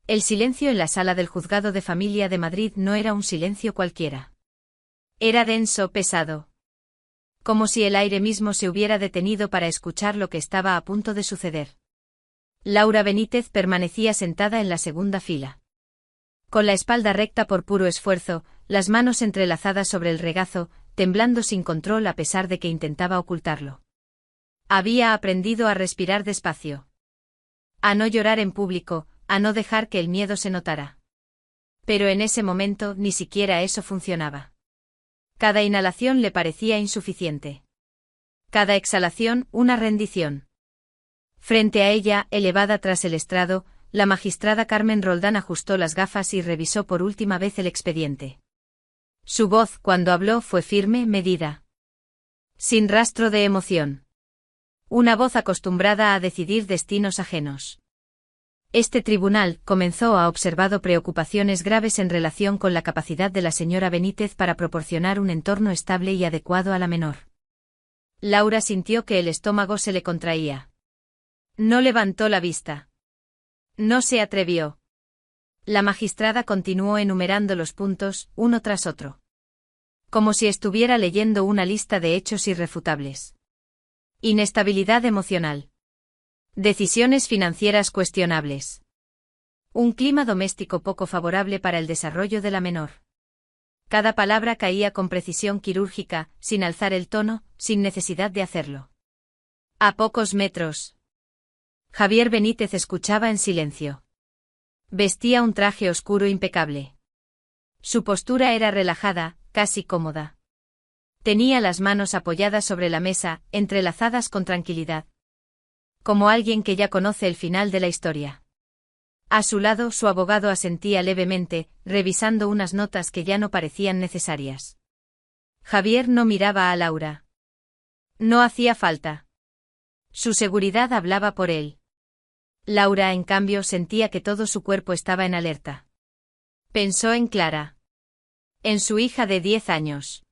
El silencio en la sala del juzgado de familia de Madrid no era un silencio cualquiera. Era denso, pesado. Como si el aire mismo se hubiera detenido para escuchar lo que estaba a punto de suceder. Laura Benítez permanecía sentada en la segunda fila. Con la espalda recta por puro esfuerzo, las manos entrelazadas sobre el regazo, temblando sin control a pesar de que intentaba ocultarlo. Había aprendido a respirar despacio. A no llorar en público, a no dejar que el miedo se notara. Pero en ese momento ni siquiera eso funcionaba. Cada inhalación le parecía insuficiente. Cada exhalación, una rendición. Frente a ella, elevada tras el estrado, la magistrada Carmen Roldán ajustó las gafas y revisó por última vez el expediente. Su voz, cuando habló, fue firme, medida. Sin rastro de emoción. Una voz acostumbrada a decidir destinos ajenos. Este tribunal comenzó a observar preocupaciones graves en relación con la capacidad de la señora Benítez para proporcionar un entorno estable y adecuado a la menor. Laura sintió que el estómago se le contraía. No levantó la vista. No se atrevió. La magistrada continuó enumerando los puntos, uno tras otro. Como si estuviera leyendo una lista de hechos irrefutables. Inestabilidad emocional. Decisiones financieras cuestionables. Un clima doméstico poco favorable para el desarrollo de la menor. Cada palabra caía con precisión quirúrgica, sin alzar el tono, sin necesidad de hacerlo. A pocos metros. Javier Benítez escuchaba en silencio. Vestía un traje oscuro impecable. Su postura era relajada, casi cómoda. Tenía las manos apoyadas sobre la mesa, entrelazadas con tranquilidad. Como alguien que ya conoce el final de la historia. A su lado, su abogado asentía levemente, revisando unas notas que ya no parecían necesarias. Javier no miraba a Laura. No hacía falta. Su seguridad hablaba por él. Laura, en cambio, sentía que todo su cuerpo estaba en alerta. Pensó en Clara. En su hija de 10 años.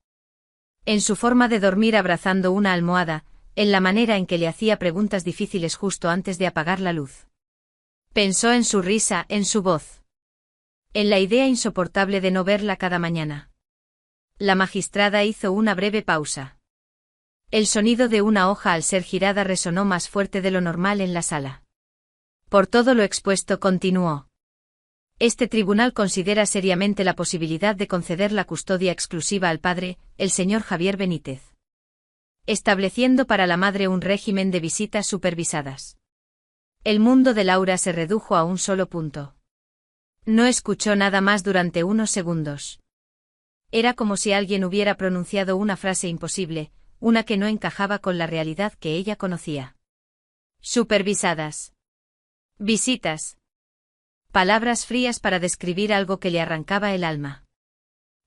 En su forma de dormir abrazando una almohada, en la manera en que le hacía preguntas difíciles justo antes de apagar la luz. Pensó en su risa, en su voz. En la idea insoportable de no verla cada mañana. La magistrada hizo una breve pausa. El sonido de una hoja al ser girada resonó más fuerte de lo normal en la sala. Por todo lo expuesto, continuó. Este tribunal considera seriamente la posibilidad de conceder la custodia exclusiva al padre, el señor Javier Benítez. Estableciendo para la madre un régimen de visitas supervisadas. El mundo de Laura se redujo a un solo punto. No escuchó nada más durante unos segundos. Era como si alguien hubiera pronunciado una frase imposible, una que no encajaba con la realidad que ella conocía. Supervisadas. Visitas. Palabras frías para describir algo que le arrancaba el alma.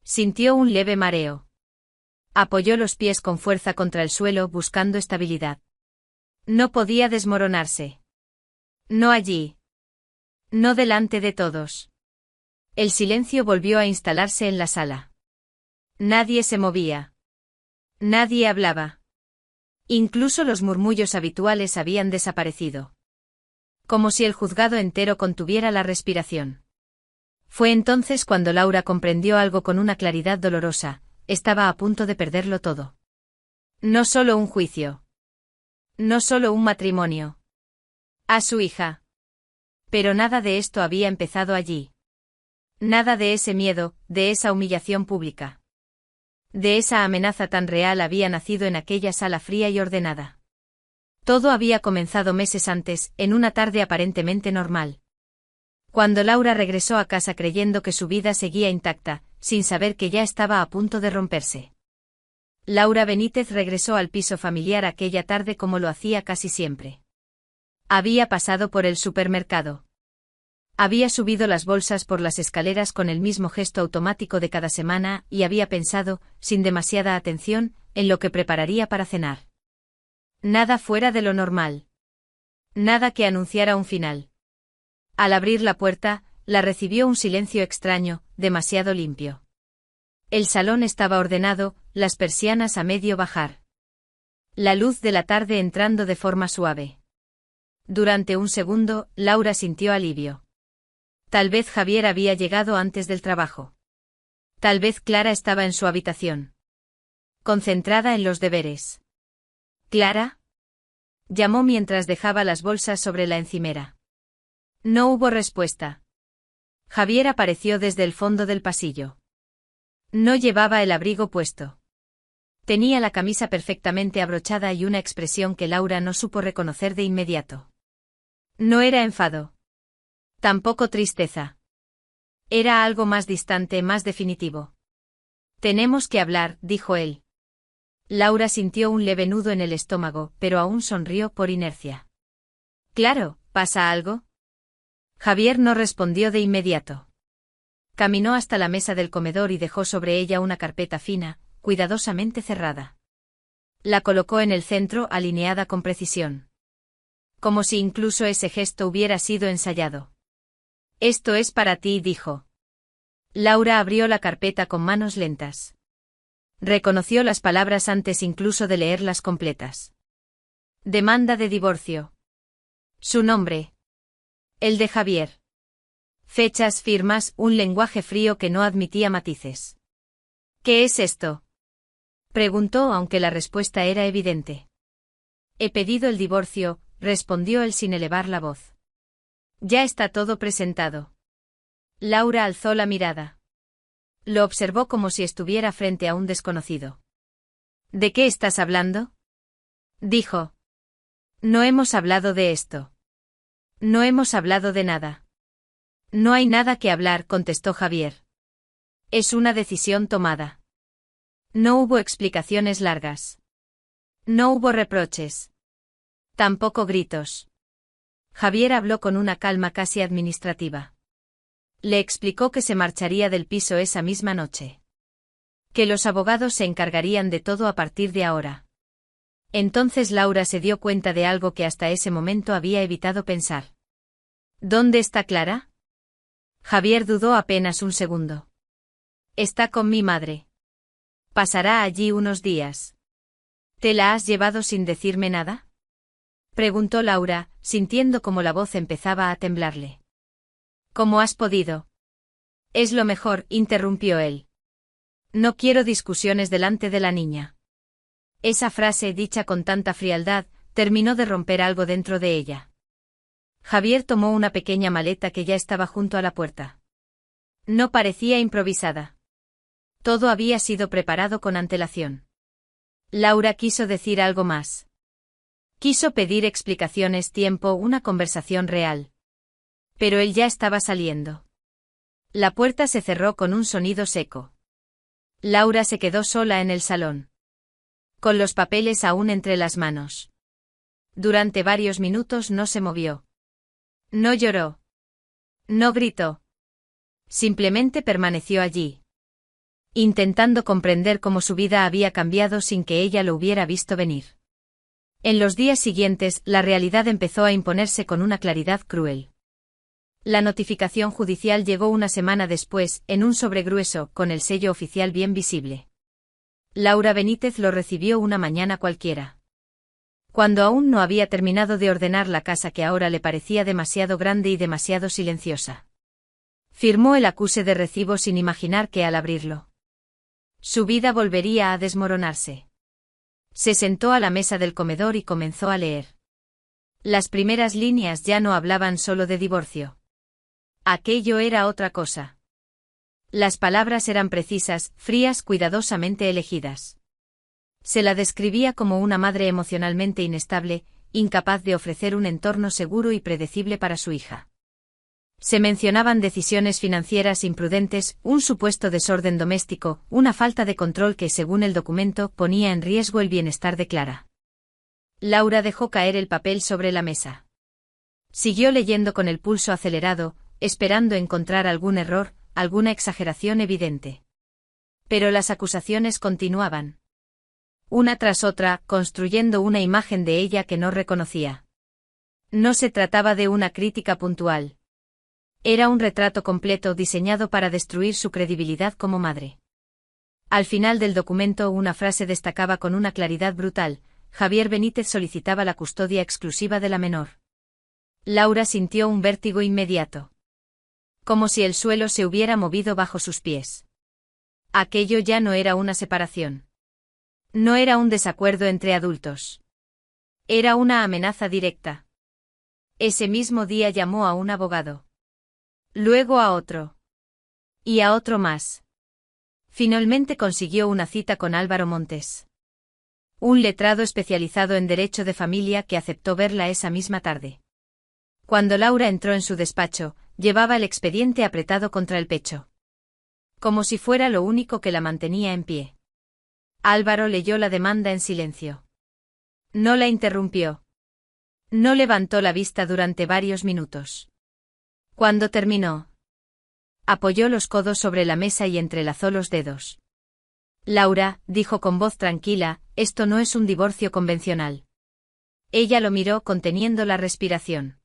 Sintió un leve mareo. Apoyó los pies con fuerza contra el suelo buscando estabilidad. No podía desmoronarse. No allí. No delante de todos. El silencio volvió a instalarse en la sala. Nadie se movía. Nadie hablaba. Incluso los murmullos habituales habían desaparecido. Como si el juzgado entero contuviera la respiración. Fue entonces cuando Laura comprendió algo con una claridad dolorosa, estaba a punto de perderlo todo. No solo un juicio. No solo un matrimonio. A su hija. Pero nada de esto había empezado allí. Nada de ese miedo, de esa humillación pública. De esa amenaza tan real había nacido en aquella sala fría y ordenada. Todo había comenzado meses antes, en una tarde aparentemente normal. Cuando Laura regresó a casa creyendo que su vida seguía intacta, sin saber que ya estaba a punto de romperse. Laura Benítez regresó al piso familiar aquella tarde como lo hacía casi siempre. Había pasado por el supermercado. Había subido las bolsas por las escaleras con el mismo gesto automático de cada semana y había pensado, sin demasiada atención, en lo que prepararía para cenar. Nada fuera de lo normal. Nada que anunciara un final. Al abrir la puerta, la recibió un silencio extraño, demasiado limpio. El salón estaba ordenado, las persianas a medio bajar. La luz de la tarde entrando de forma suave. Durante un segundo, Laura sintió alivio. Tal vez Javier había llegado antes del trabajo. Tal vez Clara estaba en su habitación, concentrada en los deberes. ¿Clara? Llamó mientras dejaba las bolsas sobre la encimera. No hubo respuesta. Javier apareció desde el fondo del pasillo. No llevaba el abrigo puesto. Tenía la camisa perfectamente abrochada y una expresión que Laura no supo reconocer de inmediato. No era enfado. Tampoco tristeza. Era algo más distante, más definitivo. Tenemos que hablar, dijo él. Laura sintió un leve nudo en el estómago, pero aún sonrió por inercia. Claro, ¿pasa algo? Javier no respondió de inmediato. Caminó hasta la mesa del comedor y dejó sobre ella una carpeta fina, cuidadosamente cerrada. La colocó en el centro, alineada con precisión. Como si incluso ese gesto hubiera sido ensayado. Esto es para ti, dijo. Laura abrió la carpeta con manos lentas. Reconoció las palabras antes incluso de leerlas completas. Demanda de divorcio. Su nombre. El de Javier. Fechas, firmas, un lenguaje frío que no admitía matices. ¿Qué es esto? Preguntó, aunque la respuesta era evidente. He pedido el divorcio, respondió él sin elevar la voz. Ya está todo presentado. Laura alzó la mirada. Lo observó como si estuviera frente a un desconocido. ¿De qué estás hablando? Dijo. No hemos hablado de esto. No hemos hablado de nada. No hay nada que hablar, contestó Javier. Es una decisión tomada. No hubo explicaciones largas. No hubo reproches. Tampoco gritos. Javier habló con una calma casi administrativa. Le explicó que se marcharía del piso esa misma noche. Que los abogados se encargarían de todo a partir de ahora. Entonces Laura se dio cuenta de algo que hasta ese momento había evitado pensar. ¿Dónde está Clara? Javier dudó apenas un segundo. Está con mi madre. Pasará allí unos días. ¿Te la has llevado sin decirme nada? Preguntó Laura, sintiendo como la voz empezaba a temblarle. ¿Cómo has podido? Es lo mejor, interrumpió él. No quiero discusiones delante de la niña. Esa frase, dicha con tanta frialdad, terminó de romper algo dentro de ella. Javier tomó una pequeña maleta que ya estaba junto a la puerta. No parecía improvisada. Todo había sido preparado con antelación. Laura quiso decir algo más. Quiso pedir explicaciones, tiempo, una conversación real. Pero él ya estaba saliendo. La puerta se cerró con un sonido seco. Laura se quedó sola en el salón. Con los papeles aún entre las manos. Durante varios minutos no se movió. No lloró. No gritó. Simplemente permaneció allí. Intentando comprender cómo su vida había cambiado sin que ella lo hubiera visto venir. En los días siguientes, la realidad empezó a imponerse con una claridad cruel. La notificación judicial llegó una semana después, en un sobre grueso, con el sello oficial bien visible. Laura Benítez lo recibió una mañana cualquiera. Cuando aún no había terminado de ordenar la casa que ahora le parecía demasiado grande y demasiado silenciosa. Firmó el acuse de recibo sin imaginar que al abrirlo, su vida volvería a desmoronarse. Se sentó a la mesa del comedor y comenzó a leer. Las primeras líneas ya no hablaban solo de divorcio. Aquello era otra cosa. Las palabras eran precisas, frías, cuidadosamente elegidas. Se la describía como una madre emocionalmente inestable, incapaz de ofrecer un entorno seguro y predecible para su hija. Se mencionaban decisiones financieras imprudentes, un supuesto desorden doméstico, una falta de control que, según el documento, ponía en riesgo el bienestar de Clara. Laura dejó caer el papel sobre la mesa. Siguió leyendo con el pulso acelerado, esperando encontrar algún error, alguna exageración evidente. Pero las acusaciones continuaban. Una tras otra, construyendo una imagen de ella que no reconocía. No se trataba de una crítica puntual. Era un retrato completo diseñado para destruir su credibilidad como madre. Al final del documento una frase destacaba con una claridad brutal: Javier Benítez solicitaba la custodia exclusiva de la menor. Laura sintió un vértigo inmediato. Como si el suelo se hubiera movido bajo sus pies. Aquello ya no era una separación. No era un desacuerdo entre adultos. Era una amenaza directa. Ese mismo día llamó a un abogado. Luego a otro. Y a otro más. Finalmente consiguió una cita con Álvaro Montes. Un letrado especializado en derecho de familia que aceptó verla esa misma tarde. Cuando Laura entró en su despacho, llevaba el expediente apretado contra el pecho. Como si fuera lo único que la mantenía en pie. Álvaro leyó la demanda en silencio. No la interrumpió. No levantó la vista durante varios minutos. Cuando terminó, apoyó los codos sobre la mesa y entrelazó los dedos. Laura, dijo con voz tranquila, esto no es un divorcio convencional. Ella lo miró conteniendo la respiración.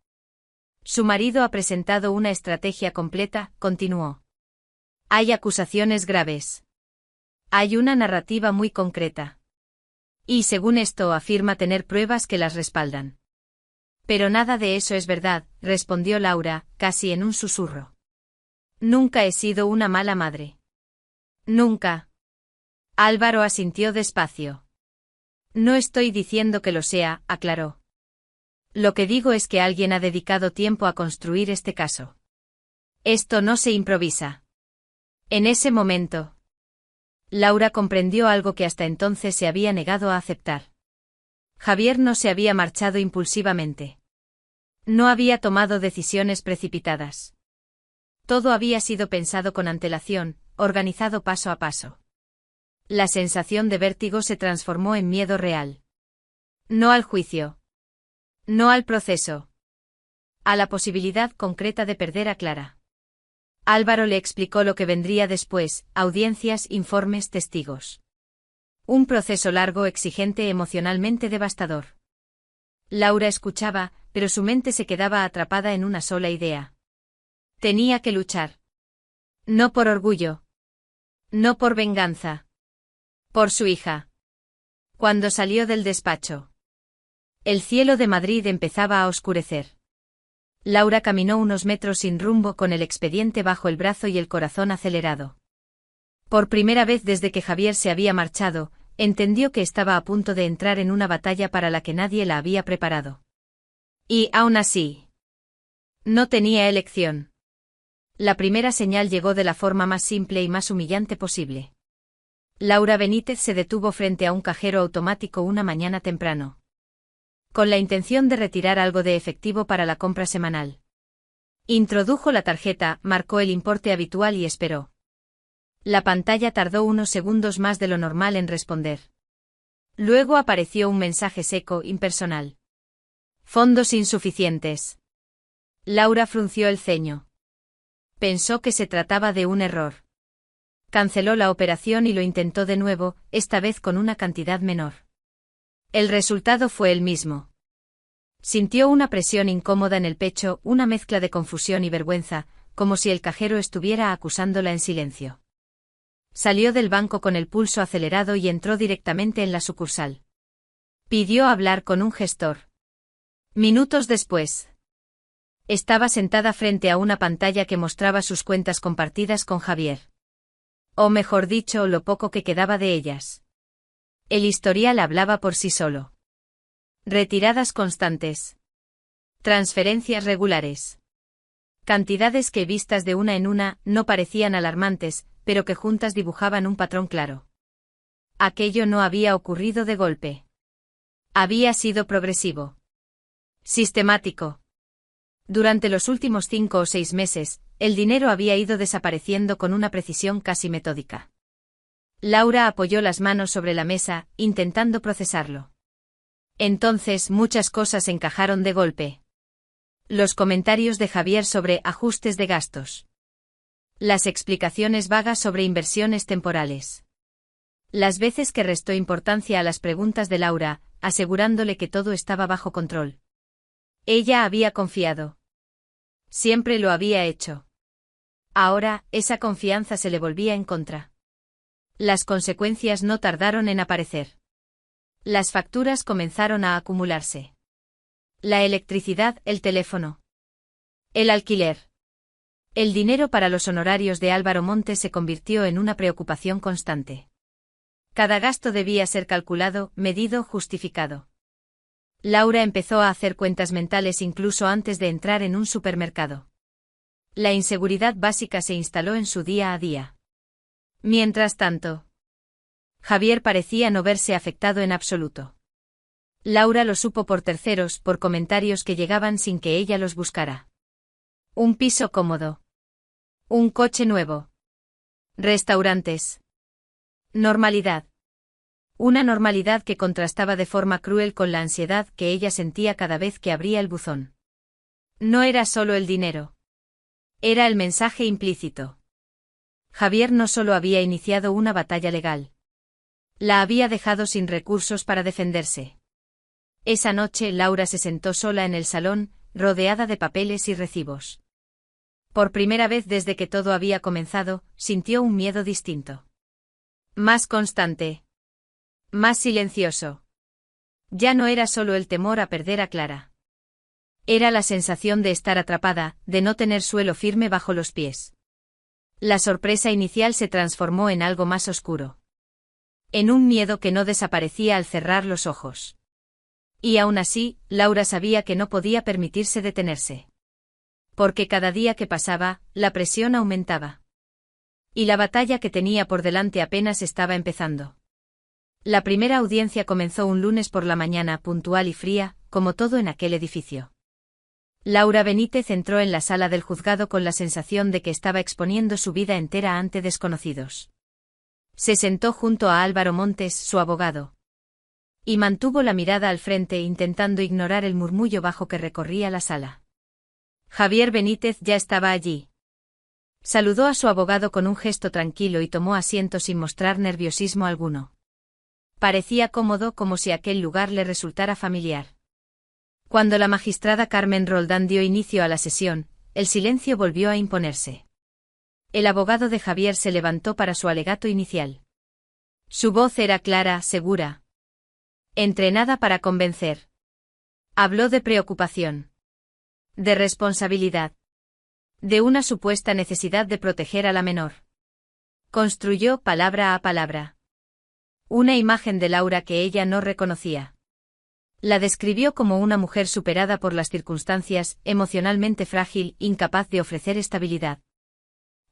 Su marido ha presentado una estrategia completa, continuó. Hay acusaciones graves. Hay una narrativa muy concreta. Y según esto afirma tener pruebas que las respaldan. Pero nada de eso es verdad, respondió Laura, casi en un susurro. Nunca he sido una mala madre. Nunca. Álvaro asintió despacio. No estoy diciendo que lo sea, aclaró. Lo que digo es que alguien ha dedicado tiempo a construir este caso. Esto no se improvisa. En ese momento, Laura comprendió algo que hasta entonces se había negado a aceptar. Javier no se había marchado impulsivamente. No había tomado decisiones precipitadas. Todo había sido pensado con antelación, organizado paso a paso. La sensación de vértigo se transformó en miedo real. No al juicio. No al proceso. A la posibilidad concreta de perder a Clara. Álvaro le explicó lo que vendría después, audiencias, informes, testigos. Un proceso largo, exigente, emocionalmente devastador. Laura escuchaba, pero su mente se quedaba atrapada en una sola idea. Tenía que luchar. No por orgullo. No por venganza. Por su hija. Cuando salió del despacho, el cielo de Madrid empezaba a oscurecer. Laura caminó unos metros sin rumbo con el expediente bajo el brazo y el corazón acelerado. Por primera vez desde que Javier se había marchado, entendió que estaba a punto de entrar en una batalla para la que nadie la había preparado. Y, aún así, no tenía elección. La primera señal llegó de la forma más simple y más humillante posible. Laura Benítez se detuvo frente a un cajero automático una mañana temprano. Con la intención de retirar algo de efectivo para la compra semanal. Introdujo la tarjeta, marcó el importe habitual y esperó. La pantalla tardó unos segundos más de lo normal en responder. Luego apareció un mensaje seco, impersonal. Fondos insuficientes. Laura frunció el ceño. Pensó que se trataba de un error. Canceló la operación y lo intentó de nuevo, esta vez con una cantidad menor. El resultado fue el mismo. Sintió una presión incómoda en el pecho, una mezcla de confusión y vergüenza, como si el cajero estuviera acusándola en silencio. Salió del banco con el pulso acelerado y entró directamente en la sucursal. Pidió hablar con un gestor. Minutos después, estaba sentada frente a una pantalla que mostraba sus cuentas compartidas con Javier. O mejor dicho, lo poco que quedaba de ellas. El historial hablaba por sí solo. Retiradas constantes. Transferencias regulares. Cantidades que vistas de una en una no parecían alarmantes, pero que juntas dibujaban un patrón claro. Aquello no había ocurrido de golpe. Había sido progresivo. Sistemático. Durante los últimos 5 o 6 meses, el dinero había ido desapareciendo con una precisión casi metódica. Laura apoyó las manos sobre la mesa, intentando procesarlo. Entonces muchas cosas encajaron de golpe. Los comentarios de Javier sobre ajustes de gastos. Las explicaciones vagas sobre inversiones temporales. Las veces que restó importancia a las preguntas de Laura, asegurándole que todo estaba bajo control. Ella había confiado. Siempre lo había hecho. Ahora, esa confianza se le volvía en contra. Las consecuencias no tardaron en aparecer. Las facturas comenzaron a acumularse. La electricidad, el teléfono. El alquiler. El dinero para los honorarios de Álvaro Montes se convirtió en una preocupación constante. Cada gasto debía ser calculado, medido, justificado. Laura empezó a hacer cuentas mentales incluso antes de entrar en un supermercado. La inseguridad básica se instaló en su día a día. Mientras tanto, Javier parecía no verse afectado en absoluto. Laura lo supo por terceros, por comentarios que llegaban sin que ella los buscara. Un piso cómodo. Un coche nuevo. Restaurantes. Normalidad. Una normalidad que contrastaba de forma cruel con la ansiedad que ella sentía cada vez que abría el buzón. No era solo el dinero. Era el mensaje implícito. Javier no solo había iniciado una batalla legal. La había dejado sin recursos para defenderse. Esa noche Laura se sentó sola en el salón, rodeada de papeles y recibos. Por primera vez desde que todo había comenzado, sintió un miedo distinto. Más constante. Más silencioso. Ya no era solo el temor a perder a Clara. Era la sensación de estar atrapada, de no tener suelo firme bajo los pies. La sorpresa inicial se transformó en algo más oscuro. En un miedo que no desaparecía al cerrar los ojos. Y aún así, Laura sabía que no podía permitirse detenerse. Porque cada día que pasaba, la presión aumentaba. Y la batalla que tenía por delante apenas estaba empezando. La primera audiencia comenzó un lunes por la mañana, puntual y fría, como todo en aquel edificio. Laura Benítez entró en la sala del juzgado con la sensación de que estaba exponiendo su vida entera ante desconocidos. Se sentó junto a Álvaro Montes, su abogado. Y mantuvo la mirada al frente intentando ignorar el murmullo bajo que recorría la sala. Javier Benítez ya estaba allí. Saludó a su abogado con un gesto tranquilo y tomó asiento sin mostrar nerviosismo alguno. Parecía cómodo, como si aquel lugar le resultara familiar. Cuando la magistrada Carmen Roldán dio inicio a la sesión, el silencio volvió a imponerse. El abogado de Javier se levantó para su alegato inicial. Su voz era clara, segura. Entrenada para convencer. Habló de preocupación. De responsabilidad. De una supuesta necesidad de proteger a la menor. Construyó palabra a palabra. Una imagen de Laura que ella no reconocía. La describió como una mujer superada por las circunstancias, emocionalmente frágil, incapaz de ofrecer estabilidad.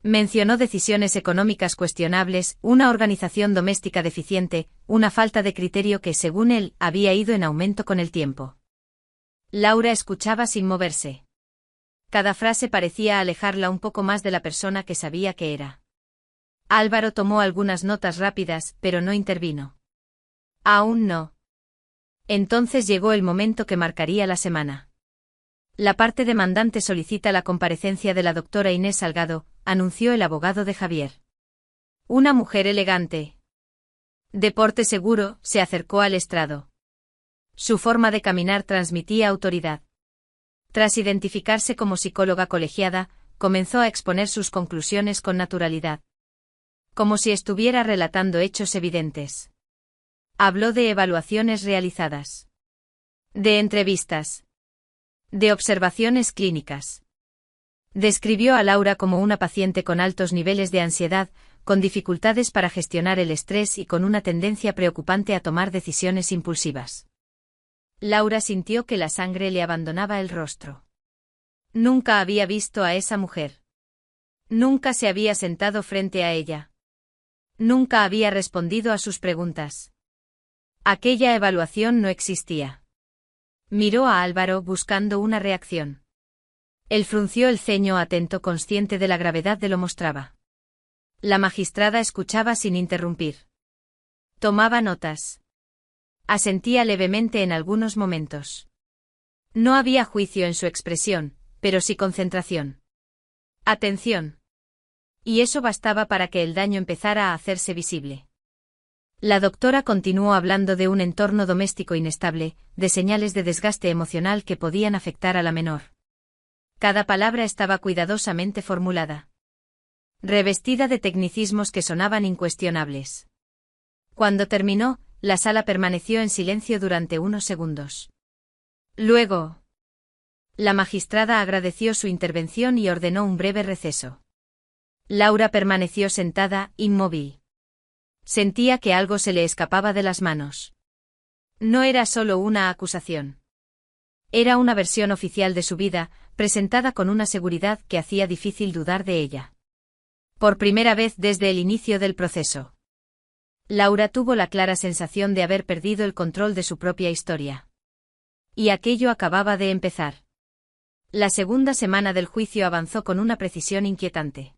Mencionó decisiones económicas cuestionables, una organización doméstica deficiente, una falta de criterio que, según él, había ido en aumento con el tiempo. Laura escuchaba sin moverse. Cada frase parecía alejarla un poco más de la persona que sabía que era. Álvaro tomó algunas notas rápidas, pero no intervino. Aún no. Entonces llegó el momento que marcaría la semana. La parte demandante solicita la comparecencia de la doctora Inés Salgado, anunció el abogado de Javier. Una mujer elegante. De porte seguro, se acercó al estrado. Su forma de caminar transmitía autoridad. Tras identificarse como psicóloga colegiada, comenzó a exponer sus conclusiones con naturalidad. Como si estuviera relatando hechos evidentes. Habló de evaluaciones realizadas. De entrevistas. De observaciones clínicas. Describió a Laura como una paciente con altos niveles de ansiedad, con dificultades para gestionar el estrés y con una tendencia preocupante a tomar decisiones impulsivas. Laura sintió que la sangre le abandonaba el rostro. Nunca había visto a esa mujer. Nunca se había sentado frente a ella. Nunca había respondido a sus preguntas. Aquella evaluación no existía. Miró a Álvaro buscando una reacción. Él frunció el ceño atento, consciente de la gravedad de lo mostraba. La magistrada escuchaba sin interrumpir. Tomaba notas. Asentía levemente en algunos momentos. No había juicio en su expresión, pero sí concentración. Atención. Y eso bastaba para que el daño empezara a hacerse visible. La doctora continuó hablando de un entorno doméstico inestable, de señales de desgaste emocional que podían afectar a la menor. Cada palabra estaba cuidadosamente formulada. Revestida de tecnicismos que sonaban incuestionables. Cuando terminó, la sala permaneció en silencio durante unos segundos. Luego, La magistrada agradeció su intervención y ordenó un breve receso. Laura permaneció sentada, inmóvil. Sentía que algo se le escapaba de las manos. No era solo una acusación. Era una versión oficial de su vida, presentada con una seguridad que hacía difícil dudar de ella. Por primera vez desde el inicio del proceso, Laura tuvo la clara sensación de haber perdido el control de su propia historia. Y aquello acababa de empezar. La segunda semana del juicio avanzó con una precisión inquietante.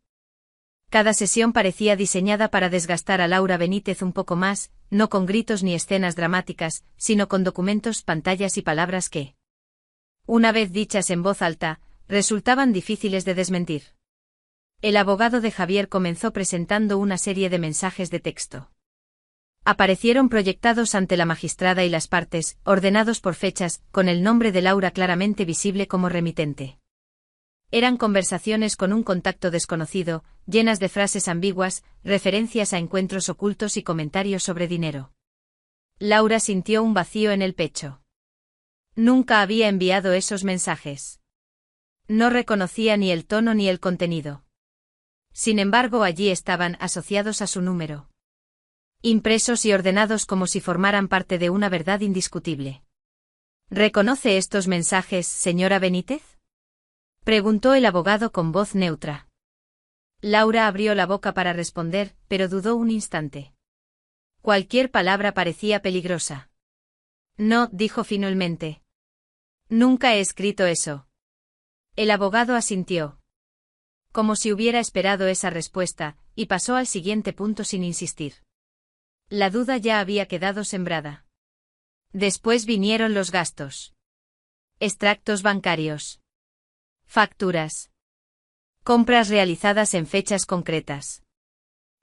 Cada sesión parecía diseñada para desgastar a Laura Benítez un poco más, no con gritos ni escenas dramáticas, sino con documentos, pantallas y palabras que, una vez dichas en voz alta, resultaban difíciles de desmentir. El abogado de Javier comenzó presentando una serie de mensajes de texto. Aparecieron proyectados ante la magistrada y las partes, ordenados por fechas, con el nombre de Laura claramente visible como remitente. Eran conversaciones con un contacto desconocido, llenas de frases ambiguas, referencias a encuentros ocultos y comentarios sobre dinero. Laura sintió un vacío en el pecho. Nunca había enviado esos mensajes. No reconocía ni el tono ni el contenido. Sin embargo, allí estaban, asociados a su número. Impresos y ordenados como si formaran parte de una verdad indiscutible. ¿Reconoce estos mensajes, señora Benítez?, preguntó el abogado con voz neutra. Laura abrió la boca para responder, pero dudó un instante. Cualquier palabra parecía peligrosa. No, dijo finalmente. Nunca he escrito eso. El abogado asintió. Como si hubiera esperado esa respuesta, y pasó al siguiente punto sin insistir. La duda ya había quedado sembrada. Después vinieron los gastos. Extractos bancarios. Facturas. Compras realizadas en fechas concretas.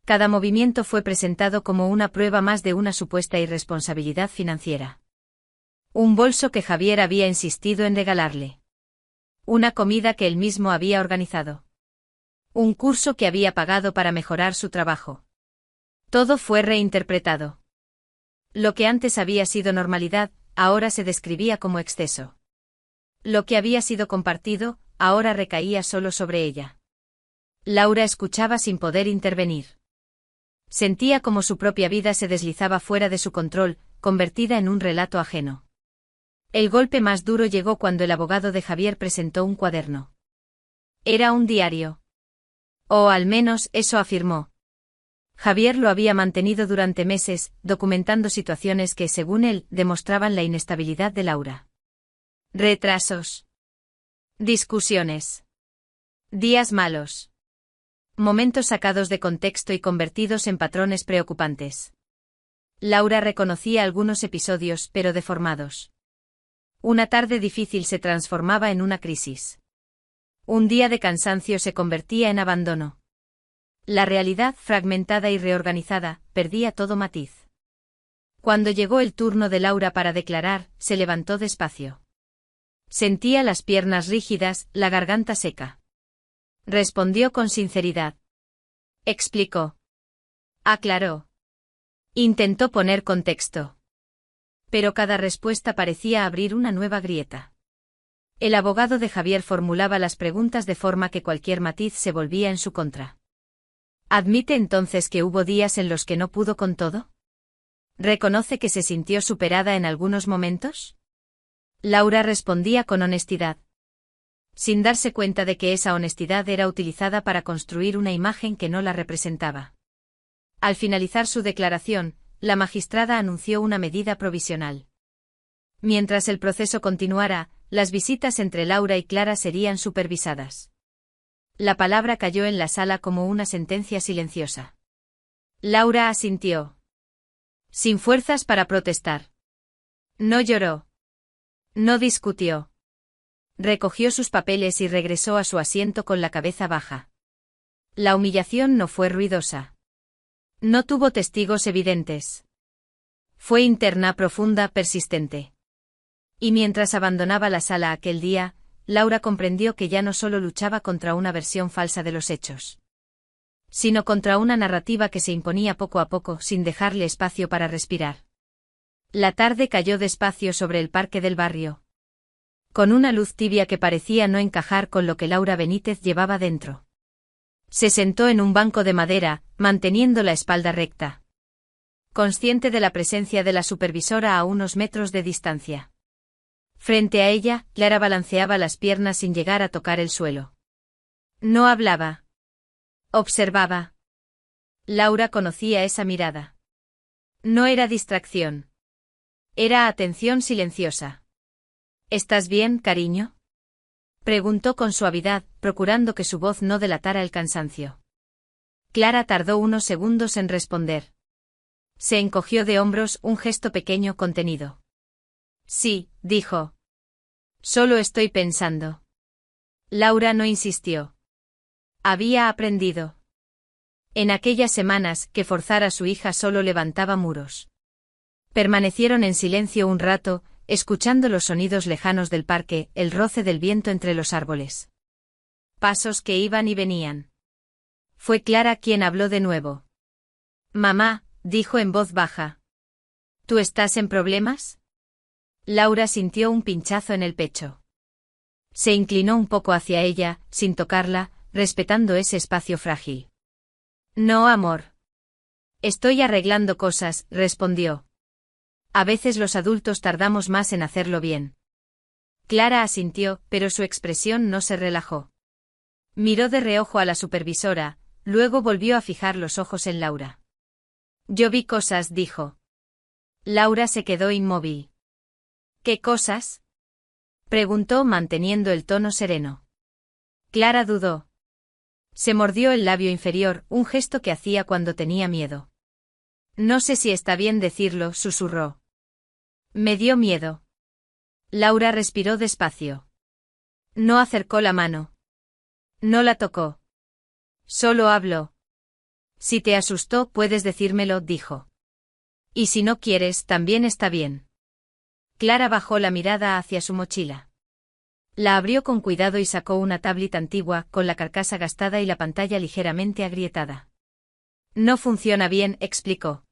Cada movimiento fue presentado como una prueba más de una supuesta irresponsabilidad financiera. Un bolso que Javier había insistido en regalarle. Una comida que él mismo había organizado. Un curso que había pagado para mejorar su trabajo. Todo fue reinterpretado. Lo que antes había sido normalidad, ahora se describía como exceso. Lo que había sido compartido, ahora recaía solo sobre ella. Laura escuchaba sin poder intervenir. Sentía como su propia vida se deslizaba fuera de su control, convertida en un relato ajeno. El golpe más duro llegó cuando el abogado de Javier presentó un cuaderno. Era un diario. O al menos eso afirmó. Javier lo había mantenido durante meses, documentando situaciones que, según él, demostraban la inestabilidad de Laura. Retrasos. Discusiones. Días malos. Momentos sacados de contexto y convertidos en patrones preocupantes. Laura reconocía algunos episodios, pero deformados. Una tarde difícil se transformaba en una crisis. Un día de cansancio se convertía en abandono. La realidad, fragmentada y reorganizada, perdía todo matiz. Cuando llegó el turno de Laura para declarar, se levantó despacio. Sentía las piernas rígidas, la garganta seca. Respondió con sinceridad. Explicó. Aclaró. Intentó poner contexto. Pero cada respuesta parecía abrir una nueva grieta. El abogado de Javier formulaba las preguntas de forma que cualquier matiz se volvía en su contra. ¿Admite entonces que hubo días en los que no pudo con todo? ¿Reconoce que se sintió superada en algunos momentos? Laura respondía con honestidad. Sin darse cuenta de que esa honestidad era utilizada para construir una imagen que no la representaba. Al finalizar su declaración, la magistrada anunció una medida provisional. Mientras el proceso continuara, las visitas entre Laura y Clara serían supervisadas. La palabra cayó en la sala como una sentencia silenciosa. Laura asintió. Sin fuerzas para protestar. No lloró. No discutió. Recogió sus papeles y regresó a su asiento con la cabeza baja. La humillación no fue ruidosa. No tuvo testigos evidentes. Fue interna, profunda, persistente. Y mientras abandonaba la sala aquel día, Laura comprendió que ya no solo luchaba contra una versión falsa de los hechos, sino contra una narrativa que se imponía poco a poco sin dejarle espacio para respirar. La tarde cayó despacio sobre el parque del barrio. con una luz tibia que parecía no encajar con lo que Laura Benítez llevaba dentro. Se sentó en un banco de madera, manteniendo la espalda recta, consciente de la presencia de la supervisora a unos metros de distancia. Frente a ella, Clara balanceaba las piernas sin llegar a tocar el suelo. No hablaba. Observaba. Laura conocía esa mirada. No era distracción. Era atención silenciosa. ¿Estás bien, cariño?, preguntó con suavidad, procurando que su voz no delatara el cansancio. Clara tardó unos segundos en responder. Se encogió de hombros, un gesto pequeño contenido. Sí, dijo. Solo estoy pensando. Laura no insistió. Había aprendido. En aquellas semanas, que forzar a su hija solo levantaba muros. Permanecieron en silencio un rato, escuchando los sonidos lejanos del parque, el roce del viento entre los árboles. Pasos que iban y venían. Fue Clara quien habló de nuevo. Mamá, dijo en voz baja. ¿Tú estás en problemas? Laura sintió un pinchazo en el pecho. Se inclinó un poco hacia ella, sin tocarla, respetando ese espacio frágil. No, amor. Estoy arreglando cosas, respondió. A veces los adultos tardamos más en hacerlo bien. Clara asintió, pero su expresión no se relajó. Miró de reojo a la supervisora, luego volvió a fijar los ojos en Laura. Yo vi cosas, dijo. Laura se quedó inmóvil. ¿Qué cosas?, preguntó manteniendo el tono sereno. Clara dudó. Se mordió el labio inferior, un gesto que hacía cuando tenía miedo. No sé si está bien decirlo, susurró. Me dio miedo. Laura respiró despacio. No acercó la mano. No la tocó. Solo habló. Si te asustó, puedes decírmelo, dijo. Y si no quieres, también está bien. Clara bajó la mirada hacia su mochila. La abrió con cuidado y sacó una tablet antigua, con la carcasa gastada y la pantalla ligeramente agrietada. No funciona bien, explicó.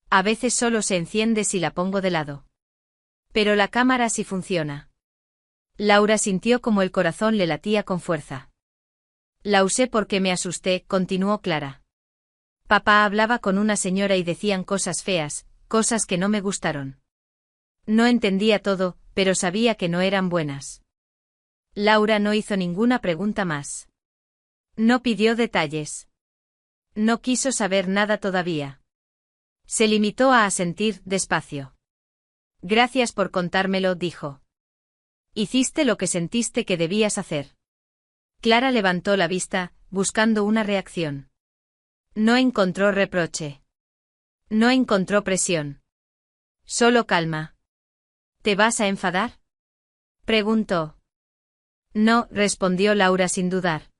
A veces solo se enciende si la pongo de lado. Pero la cámara sí funciona. Laura sintió como el corazón le latía con fuerza. La usé porque me asusté, continuó Clara. Papá hablaba con una señora y decían cosas feas, cosas que no me gustaron. No entendía todo, pero sabía que no eran buenas. Laura no hizo ninguna pregunta más. No pidió detalles. No quiso saber nada todavía. Se limitó a asentir, despacio. Gracias por contármelo, dijo. Hiciste lo que sentiste que debías hacer. Clara levantó la vista, buscando una reacción. No encontró reproche. No encontró presión. Solo calma. ¿Te vas a enfadar?, preguntó. No, respondió Laura sin dudar.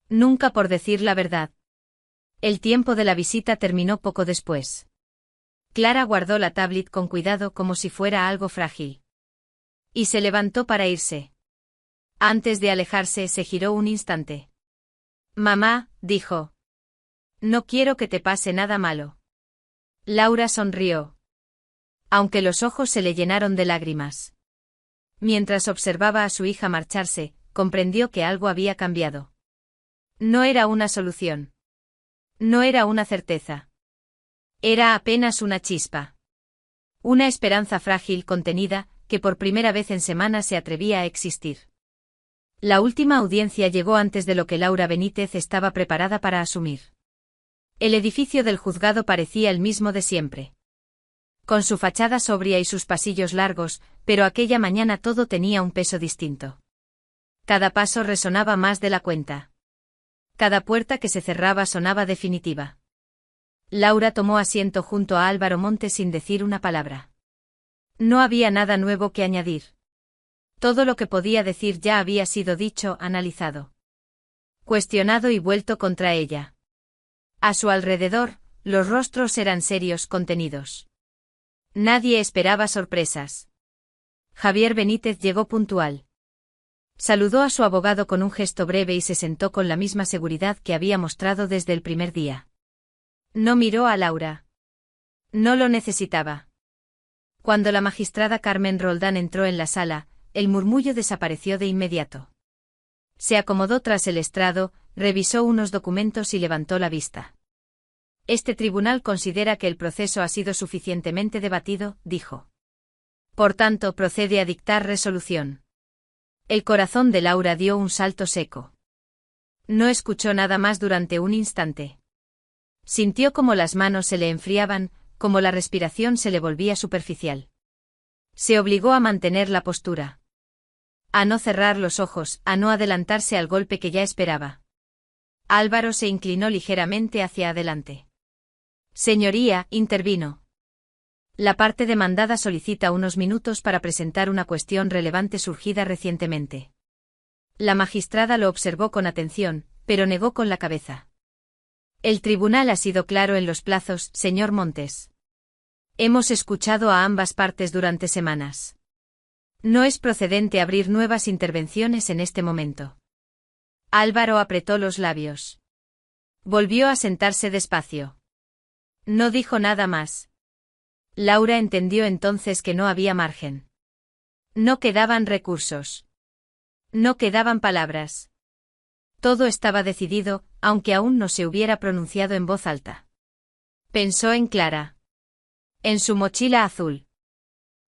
Nunca por decir la verdad. El tiempo de la visita terminó poco después. Clara guardó la tablet con cuidado como si fuera algo frágil. Y se levantó para irse. Antes de alejarse se giró un instante. Mamá, dijo. No quiero que te pase nada malo. Laura sonrió. Aunque los ojos se le llenaron de lágrimas. Mientras observaba a su hija marcharse, comprendió que algo había cambiado. No era una solución. No era una certeza. Era apenas una chispa. Una esperanza frágil contenida, que por primera vez en semanas se atrevía a existir. La última audiencia llegó antes de lo que Laura Benítez estaba preparada para asumir. El edificio del juzgado parecía el mismo de siempre. Con su fachada sobria y sus pasillos largos, pero aquella mañana todo tenía un peso distinto. Cada paso resonaba más de la cuenta. Cada puerta que se cerraba sonaba definitiva. Laura tomó asiento junto a Álvaro Montes sin decir una palabra. No había nada nuevo que añadir. Todo lo que podía decir ya había sido dicho, analizado. Cuestionado y vuelto contra ella. A su alrededor, los rostros eran serios, contenidos. Nadie esperaba sorpresas. Javier Benítez llegó puntual. Saludó a su abogado con un gesto breve y se sentó con la misma seguridad que había mostrado desde el primer día. No miró a Laura. No lo necesitaba. Cuando la magistrada Carmen Roldán entró en la sala, el murmullo desapareció de inmediato. Se acomodó tras el estrado, revisó unos documentos y levantó la vista. Este tribunal considera que el proceso ha sido suficientemente debatido, dijo. Por tanto, procede a dictar resolución. El corazón de Laura dio un salto seco. No escuchó nada más durante un instante. Sintió como las manos se le enfriaban, como la respiración se le volvía superficial. Se obligó a mantener la postura. A no cerrar los ojos, a no adelantarse al golpe que ya esperaba. Álvaro se inclinó ligeramente hacia adelante. Señoría, intervino. La parte demandada solicita unos minutos para presentar una cuestión relevante surgida recientemente. La magistrada lo observó con atención, pero negó con la cabeza. El tribunal ha sido claro en los plazos, señor Montes. Hemos escuchado a ambas partes durante semanas. No es procedente abrir nuevas intervenciones en este momento. Álvaro apretó los labios. Volvió a sentarse despacio. No dijo nada más. Laura entendió entonces que no había margen. No quedaban recursos. No quedaban palabras. Todo estaba decidido, aunque aún no se hubiera pronunciado en voz alta. Pensó en Clara. En su mochila azul.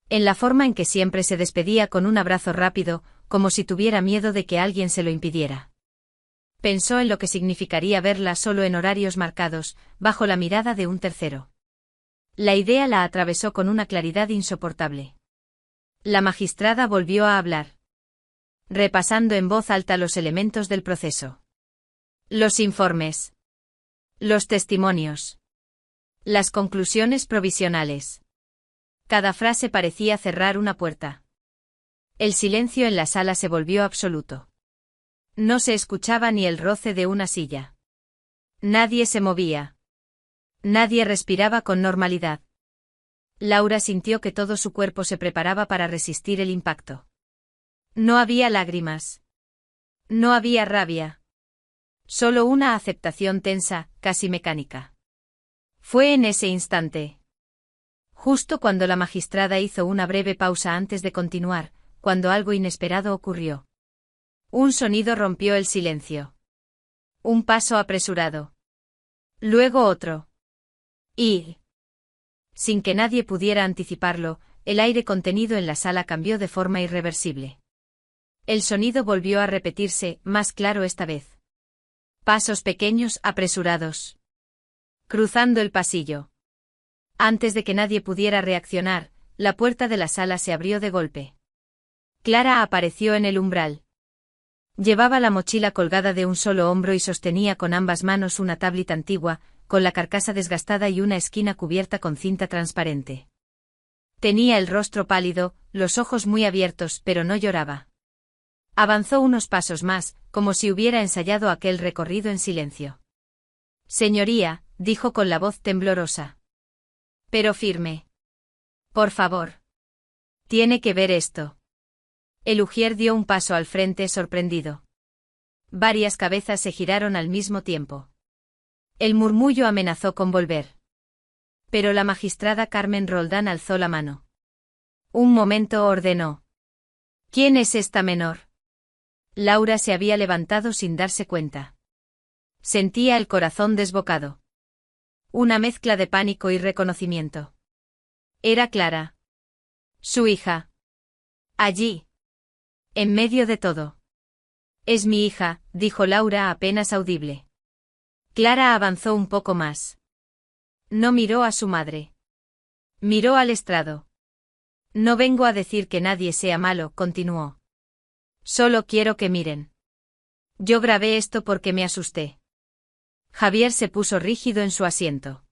En la forma en que siempre se despedía con un abrazo rápido, como si tuviera miedo de que alguien se lo impidiera. Pensó en lo que significaría verla solo en horarios marcados, bajo la mirada de un tercero. La idea la atravesó con una claridad insoportable. La magistrada volvió a hablar, repasando en voz alta los elementos del proceso. Los informes. Los testimonios. Las conclusiones provisionales. Cada frase parecía cerrar una puerta. El silencio en la sala se volvió absoluto. No se escuchaba ni el roce de una silla. Nadie se movía. Nadie respiraba con normalidad. Laura sintió que todo su cuerpo se preparaba para resistir el impacto. No había lágrimas. No había rabia. Solo una aceptación tensa, casi mecánica. Fue en ese instante. Justo cuando la magistrada hizo una breve pausa antes de continuar, cuando algo inesperado ocurrió. Un sonido rompió el silencio. Un paso apresurado. Luego otro. Y, sin que nadie pudiera anticiparlo, el aire contenido en la sala cambió de forma irreversible. El sonido volvió a repetirse, más claro esta vez. Pasos pequeños, apresurados. Cruzando el pasillo. Antes de que nadie pudiera reaccionar, la puerta de la sala se abrió de golpe. Clara apareció en el umbral. Llevaba la mochila colgada de un solo hombro y sostenía con ambas manos una tablet antigua, con la carcasa desgastada y una esquina cubierta con cinta transparente. Tenía el rostro pálido, los ojos muy abiertos, pero no lloraba. Avanzó unos pasos más, como si hubiera ensayado aquel recorrido en silencio. Señoría, dijo con la voz temblorosa. Pero firme. Por favor. Tiene que ver esto. El ujier dio un paso al frente sorprendido. Varias cabezas se giraron al mismo tiempo. El murmullo amenazó con volver. Pero la magistrada Carmen Roldán alzó la mano. Un momento ordenó. ¿Quién es esta menor? Laura se había levantado sin darse cuenta. Sentía el corazón desbocado. Una mezcla de pánico y reconocimiento. Era Clara. Su hija. Allí. En medio de todo. Es mi hija, dijo Laura apenas audible. Clara avanzó un poco más. No miró a su madre. Miró al estrado. No vengo a decir que nadie sea malo, continuó. Solo quiero que miren. Yo grabé esto porque me asusté. Javier se puso rígido en su asiento.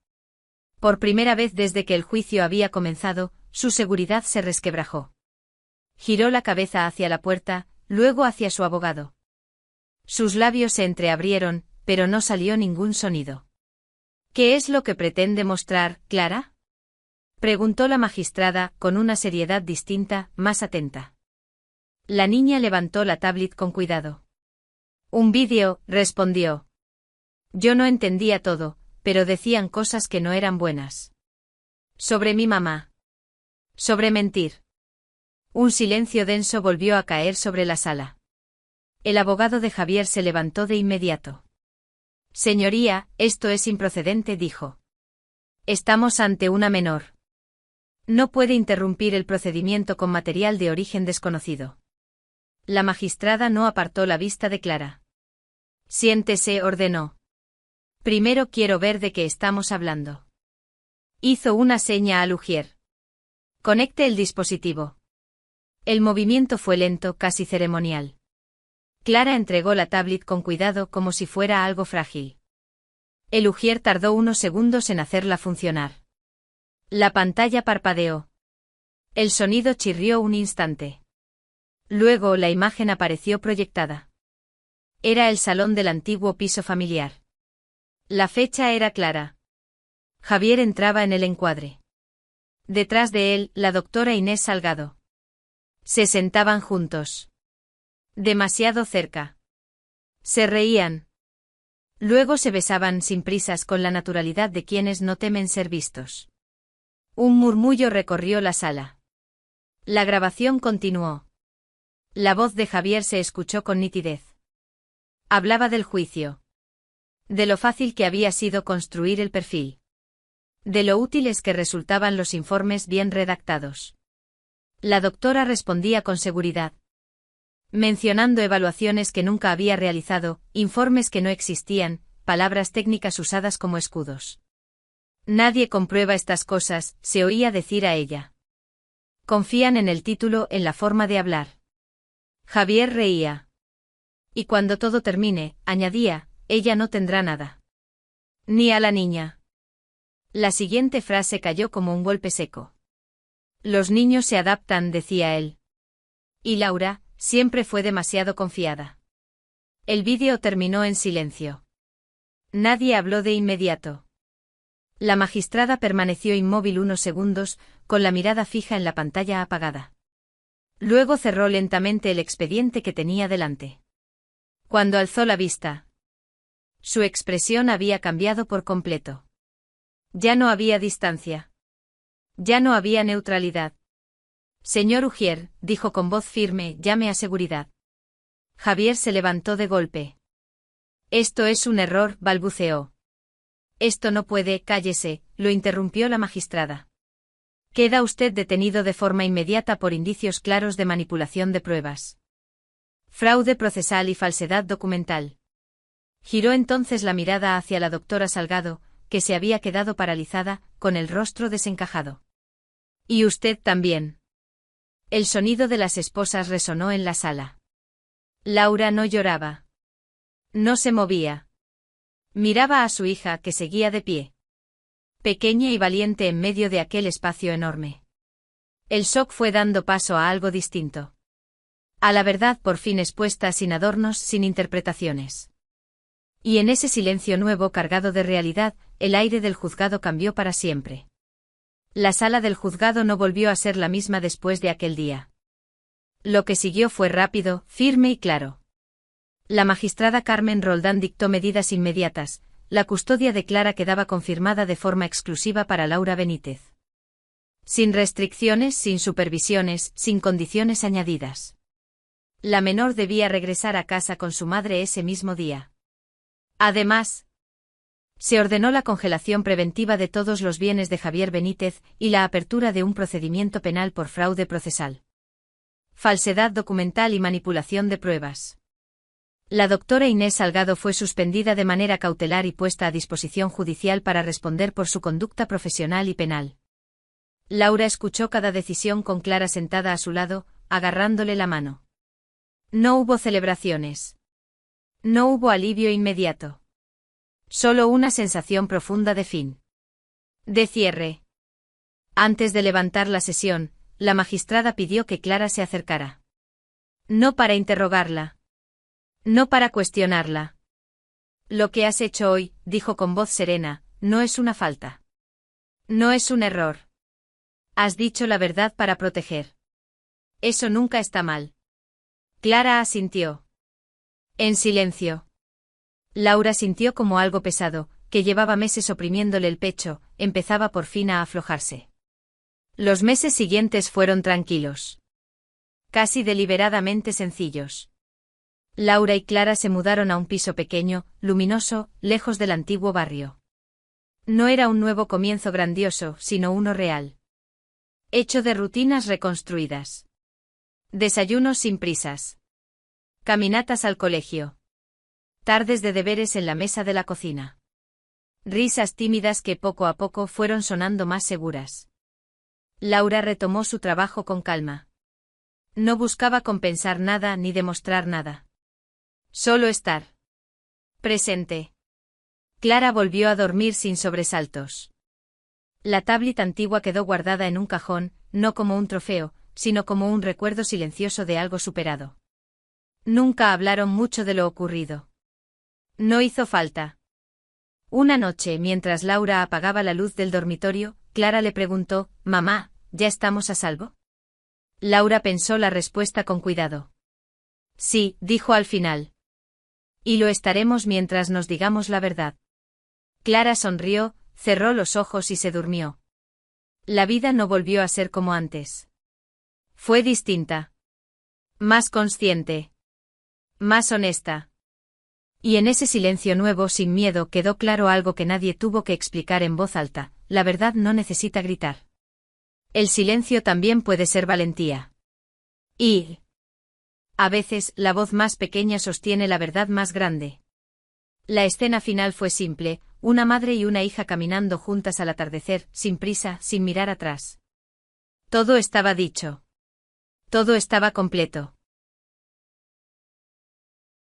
Por primera vez desde que el juicio había comenzado, su seguridad se resquebrajó. Giró la cabeza hacia la puerta, luego hacia su abogado. Sus labios se entreabrieron, pero no salió ningún sonido. ¿Qué es lo que pretende mostrar, Clara? Preguntó la magistrada, con una seriedad distinta, más atenta. La niña levantó la tablet con cuidado. Un vídeo, respondió. Yo no entendía todo, pero decían cosas que no eran buenas. Sobre mi mamá. Sobre mentir. Un silencio denso volvió a caer sobre la sala. El abogado de Javier se levantó de inmediato. Señoría, esto es improcedente, dijo. Estamos ante una menor. No puede interrumpir el procedimiento con material de origen desconocido. La magistrada no apartó la vista de Clara. Siéntese, ordenó. Primero quiero ver de qué estamos hablando. Hizo una seña a Lugier. Conecte el dispositivo. El movimiento fue lento, casi ceremonial. Clara entregó la tablet con cuidado como si fuera algo frágil. El Lugier tardó unos segundos en hacerla funcionar. La pantalla parpadeó. El sonido chirrió un instante. Luego la imagen apareció proyectada. Era el salón del antiguo piso familiar. La fecha era clara. Javier entraba en el encuadre. Detrás de él, la doctora Inés Salgado. Se sentaban juntos. Demasiado cerca. Se reían. Luego se besaban sin prisas con la naturalidad de quienes no temen ser vistos. Un murmullo recorrió la sala. La grabación continuó. La voz de Javier se escuchó con nitidez. Hablaba del juicio. De lo fácil que había sido construir el perfil. De lo útiles que resultaban los informes bien redactados. La doctora respondía con seguridad. Mencionando evaluaciones que nunca había realizado, informes que no existían, palabras técnicas usadas como escudos. Nadie comprueba estas cosas, se oía decir a ella. Confían en el título, en la forma de hablar. Javier reía. Y cuando todo termine, añadía, ella no tendrá nada. Ni a la niña. La siguiente frase cayó como un golpe seco. Los niños se adaptan, decía él. Y Laura, siempre fue demasiado confiada. El vídeo terminó en silencio. Nadie habló de inmediato. La magistrada permaneció inmóvil unos segundos, con la mirada fija en la pantalla apagada. Luego cerró lentamente el expediente que tenía delante. Cuando alzó la vista, su expresión había cambiado por completo. Ya no había distancia. Ya no había neutralidad. Señor Ujier, dijo con voz firme, llame a seguridad. Javier se levantó de golpe. Esto es un error, balbuceó. Esto no puede, cállese, lo interrumpió la magistrada. Queda usted detenido de forma inmediata por indicios claros de manipulación de pruebas. Fraude procesal y falsedad documental. Giró entonces la mirada hacia la doctora Salgado, que se había quedado paralizada, con el rostro desencajado. Y usted también. El sonido de las esposas resonó en la sala. Laura no lloraba. No se movía. Miraba a su hija, que seguía de pie. Pequeña y valiente en medio de aquel espacio enorme. El shock fue dando paso a algo distinto. A la verdad por fin expuesta, sin adornos, sin interpretaciones. Y en ese silencio nuevo cargado de realidad, el aire del juzgado cambió para siempre. La sala del juzgado no volvió a ser la misma después de aquel día. Lo que siguió fue rápido, firme y claro. La magistrada Carmen Roldán dictó medidas inmediatas, la custodia de Clara quedaba confirmada de forma exclusiva para Laura Benítez. Sin restricciones, sin supervisiones, sin condiciones añadidas. La menor debía regresar a casa con su madre ese mismo día. Además, se ordenó la congelación preventiva de todos los bienes de Javier Benítez y la apertura de un procedimiento penal por fraude procesal, falsedad documental y manipulación de pruebas. La doctora Inés Salgado fue suspendida de manera cautelar y puesta a disposición judicial para responder por su conducta profesional y penal. Laura escuchó cada decisión con Clara sentada a su lado, agarrándole la mano. No hubo celebraciones. No hubo alivio inmediato. Solo una sensación profunda de fin. De cierre. Antes de levantar la sesión, la magistrada pidió que Clara se acercara. No para interrogarla. No para cuestionarla. Lo que has hecho hoy, dijo con voz serena, no es una falta. No es un error. Has dicho la verdad para proteger. Eso nunca está mal. Clara asintió. En silencio. Laura sintió como algo pesado, que llevaba meses oprimiéndole el pecho, empezaba por fin a aflojarse. Los meses siguientes fueron tranquilos. casi deliberadamente sencillos. Laura y Clara se mudaron a un piso pequeño, luminoso, lejos del antiguo barrio. No era un nuevo comienzo grandioso, sino uno real. Hecho de rutinas reconstruidas. Desayunos sin prisas. Caminatas al colegio. Tardes de deberes en la mesa de la cocina. Risas tímidas que poco a poco fueron sonando más seguras. Laura retomó su trabajo con calma. No buscaba compensar nada ni demostrar nada. Solo estar. Presente. Clara volvió a dormir sin sobresaltos. La tablet antigua quedó guardada en un cajón, no como un trofeo, sino como un recuerdo silencioso de algo superado. Nunca hablaron mucho de lo ocurrido. No hizo falta. Una noche, mientras Laura apagaba la luz del dormitorio, Clara le preguntó, «Mamá, ¿ya estamos a salvo?» Laura pensó la respuesta con cuidado. «Sí», dijo al final. «Y lo estaremos mientras nos digamos la verdad». Clara sonrió, cerró los ojos y se durmió. La vida no volvió a ser como antes. Fue distinta. Más consciente. Más honesta. Y en ese silencio nuevo, sin miedo, quedó claro algo que nadie tuvo que explicar en voz alta: la verdad no necesita gritar. El silencio también puede ser valentía. Y a veces, la voz más pequeña sostiene la verdad más grande. La escena final fue simple: una madre y una hija caminando juntas al atardecer, sin prisa, sin mirar atrás. Todo estaba dicho. Todo estaba completo.